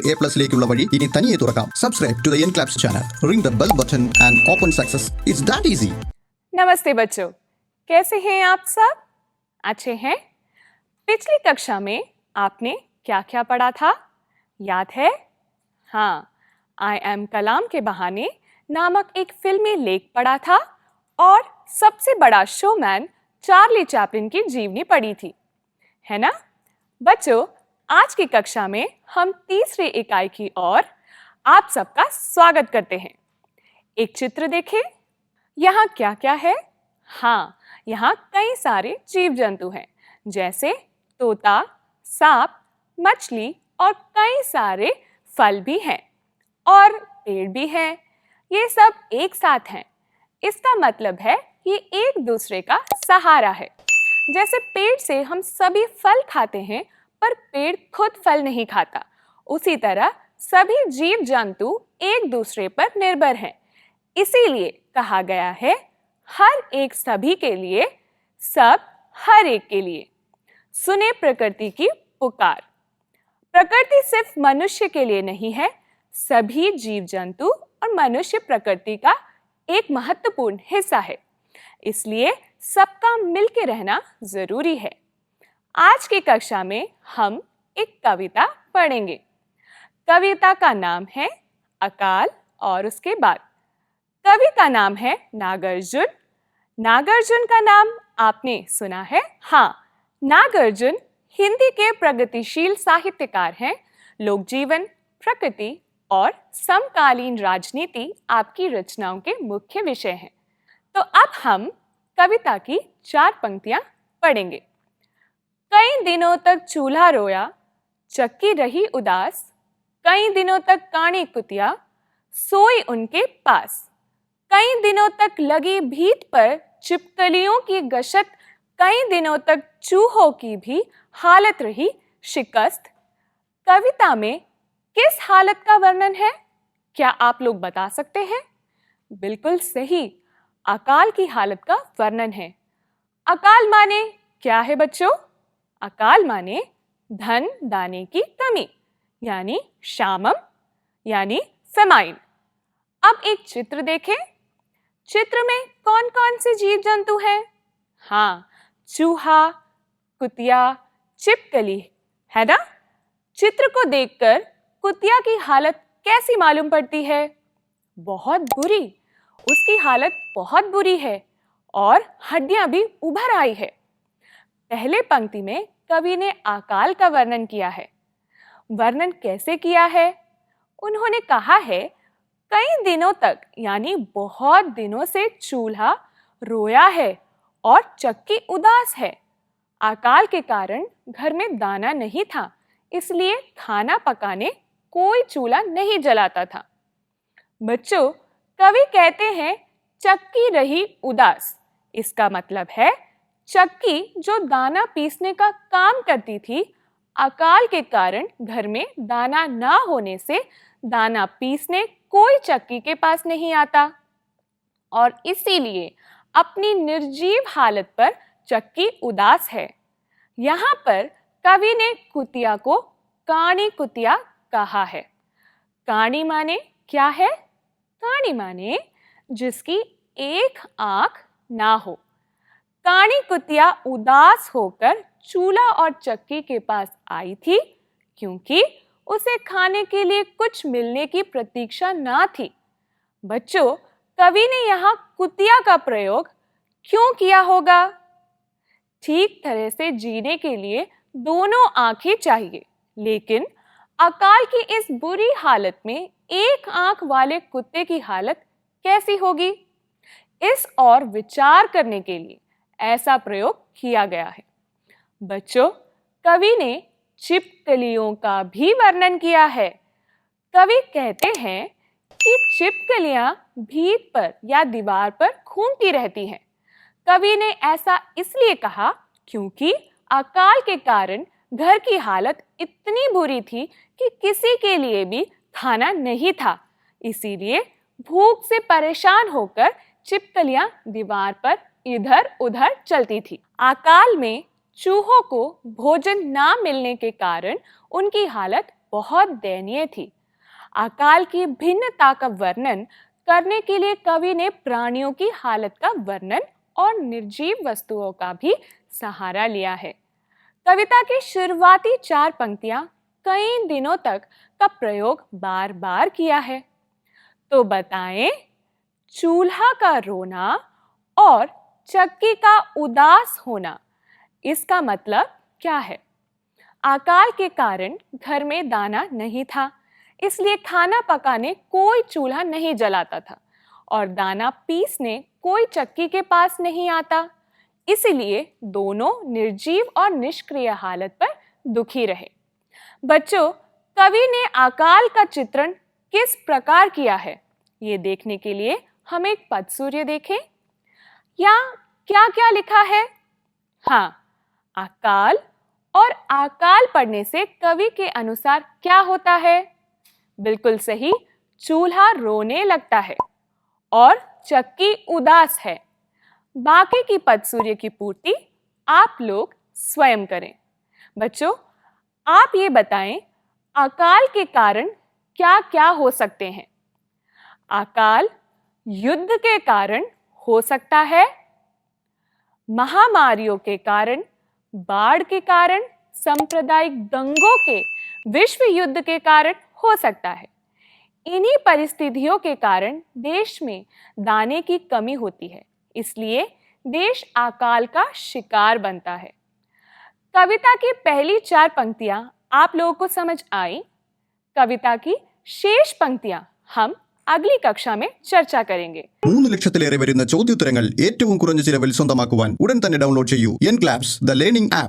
A+ ലേക്കുള്ള വഴി ഇനി തനിയെ തുറക്കാം. Subscribe to the Enclaps channel. Ring the bell button and open success. It's that easy. नमस्ते बच्चों, कैसे हैं आप सब? अच्छे हैं? पिछली कक्षा में आपने क्या क्या पढ़ा था? याद है? हाँ, आई एम कलाम के बहाने नामक एक फिल्मी लेख पढ़ा था और सबसे बड़ा शोमैन चार्ली चैपलिन की जीवनी पढ़ी थी, है ना? बच्चों, आज की कक्षा में हम तीसरी इकाई की ओर आप सबका स्वागत करते हैं। एक चित्र देखें। यहाँ क्या क्या है? हाँ, यहाँ कई सारे जीव जंतु हैं, जैसे तोता, सांप, मछली और कई सारे फल भी हैं और पेड़ भी हैं। ये सब एक साथ हैं। इसका मतलब है ये एक दूसरे का सहारा है। जैसे पेड़ से हम सभी फल खाते हैं, पर पेड़ खुद फल नहीं खाता, उसी तरह सभी जीव जंतु एक दूसरे पर निर्भर हैं। इसीलिए कहा गया है, हर एक सभी के लिए, सब हर एक के लिए। सुने प्रकृति की पुकार। प्रकृति सिर्फ मनुष्य के लिए नहीं है, सभी जीव जंतु और मनुष्य प्रकृति का एक महत्वपूर्ण हिस्सा है। इसलिए सबका मिलके रहना जरूरी है। आज की कक्षा में हम एक कविता पढ़ेंगे। कविता का नाम है अकाल और उसके बाद। कवि का नाम है नागार्जुन। नागार्जुन का नाम आपने सुना है? हाँ, नागार्जुन हिंदी के प्रगतिशील साहित्यकार हैं। लोक जीवन, प्रकृति और समकालीन राजनीति आपकी रचनाओं के मुख्य विषय हैं। तो अब हम कविता की 4 पंक्तियां पढ़ेंगे। कई दिनों तक चूल्हा रोया, चक्की रही उदास, कई दिनों तक कानी कुतिया सोई उनके पास, कई दिनों तक लगी भीत पर छिपकलियों की गश्त, कई दिनों तक चूहों की भी हालत रही शिकस्त। कविता में किस हालत का वर्णन है? क्या आप लोग बता सकते हैं? बिल्कुल सही, अकाल की हालत का वर्णन है। अकाल माने क्या है बच्चों? अकाल माने धन दाने की कमी, यानी क्षामम, यानी फेमाइन। अब एक चित्र देखें। चित्र में कौन कौन से जीव जंतु हैं? हाँ, चूहा, कुतिया, छिपकली, है ना? चित्र को देखकर कुतिया की हालत कैसी मालूम पड़ती है? बहुत बुरी। उसकी हालत बहुत बुरी है और हड्डियां भी उभर आई है। पहले पंक्ति में कवि ने अकाल का वर्णन किया है। वर्णन कैसे किया है? उन्होंने कहा है, कई दिनों तक, यानी बहुत दिनों से चूल्हा रोया है और चक्की उदास है। अकाल के कारण घर में दाना नहीं था, इसलिए खाना पकाने कोई चूल्हा नहीं जलाता था। बच्चों, कवि कहते हैं चक्की रही उदास। इसका मतलब है चक्की जो दाना पीसने का काम करती थी, अकाल के कारण घर में दाना ना होने से दाना पीसने कोई चक्की के पास नहीं आता और इसीलिए अपनी निर्जीव हालत पर चक्की उदास है। यहाँ पर कवि ने कुतिया को काणी कुतिया कहा है। काणी माने क्या है? काणी माने जिसकी एक आंख ना हो। काणी कुतिया उदास होकर चूल्हा और चक्की के पास आई थी, क्योंकि उसे खाने के लिए कुछ मिलने की प्रतीक्षा ना थी। बच्चों, कवि ने यहाँ कुतिया का प्रयोग क्यों किया होगा? ठीक तरह से जीने के लिए दोनों आंखें चाहिए, लेकिन अकाल की इस बुरी हालत में एक आंख वाले कुत्ते की हालत कैसी होगी? इस और विचार करने के लिए ऐसा प्रयोग किया गया है। बच्चों, कवि ने छिपकलियों का भी वर्णन किया है। कवि कहते हैं कि छिपकलियां भीत पर या दीवार पर घूमती रहती हैं। कवि ने ऐसा इसलिए कहा क्योंकि अकाल के कारण घर की हालत इतनी बुरी थी कि किसी के लिए भी खाना नहीं था। इसीलिए भूख से परेशान होकर छिपकलियां दीवार पर इधर उधर चलती थी। अकाल में चूहों को भोजन ना मिलने के कारण उनकी हालत बहुत दयनीय थी। अकाल की भिन्नता का वर्णन करने के लिए कवि ने प्राणियों की हालत का वर्णन और निर्जीव वस्तुओं का भी सहारा लिया है। कविता की शुरुआती 4 पंक्तियां कई दिनों तक का प्रयोग बार बार किया है। तो बताएं, चूल्हा का रोना और चक्की का उदास होना, इसका मतलब क्या है? अकाल के कारण घर में दाना नहीं था, इसलिए खाना पकाने कोई चूल्हा नहीं जलाता था और दाना पीसने कोई चक्की के पास नहीं आता। इसलिए दोनों निर्जीव और निष्क्रिय हालत पर दुखी रहे। बच्चों, कवि ने अकाल का चित्रण किस प्रकार किया है, ये देखने के लिए हम एक पदसूर्य देखें। यहाँ क्या क्या लिखा है? हाँ, अकाल और अकाल पड़ने से कवि के अनुसार क्या होता है? बिल्कुल सही, चूल्हा रोने लगता है और चक्की उदास है। बाकी की पदसूर्य की पूर्ति आप लोग स्वयं करें। बच्चों, आप ये बताएं, अकाल के कारण क्या क्या हो सकते हैं? अकाल युद्ध के कारण हो सकता है, महामारियों के कारण, बाढ़ के कारण, सांप्रदायिक दंगों के, विश्व युद्ध के कारण हो सकता है। इन्हीं परिस्थितियों के कारण देश में दाने की कमी होती है, इसलिए देश अकाल का शिकार बनता है। कविता की पहली 4 पंक्तियां आप लोगों को समझ आई। कविता की शेष पंक्तियां हम അഗ്ലി കക്ഷാമേ ചർച്ച കरेंगे। 3 ലക്ഷത്തിലേറെ വരുന്ന ചോദ്യോത്തരങ്ങൾ ഏറ്റവും കുറഞ്ഞ ചിലവിൽ സ്വന്തമാക്കുവാൻ ഉടൻ തന്നെ ഡൗൺലോഡ് ചെയ്യൂ എൻക്ലാബ്സ് ദ ലേണിംഗ് ആപ്പ്.